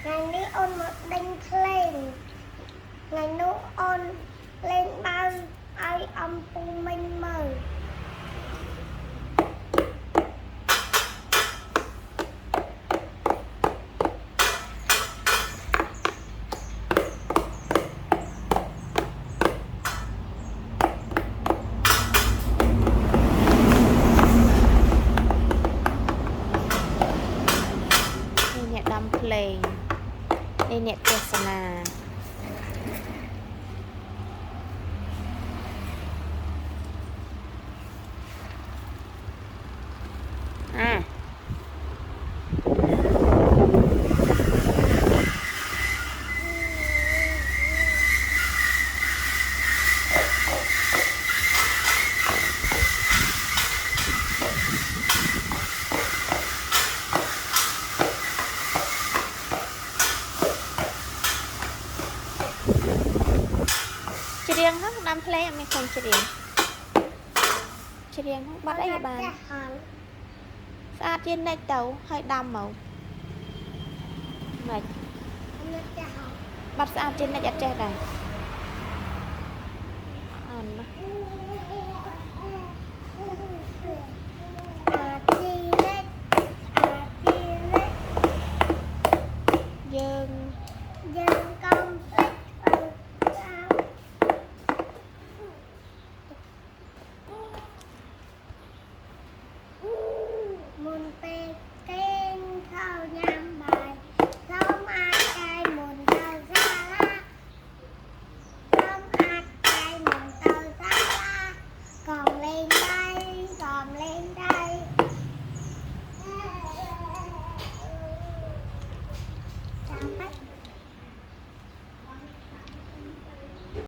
ngày ní ôn một đánh lên ngày nú ôn lên bao ai âm phụ minh mờ nè đâm play đây nè persona à chị riêng hết đâm play em không chị riêng hết bắt ấy bàn sát trên đây tàu hơi đâm màu này bắt sát trên đây chết này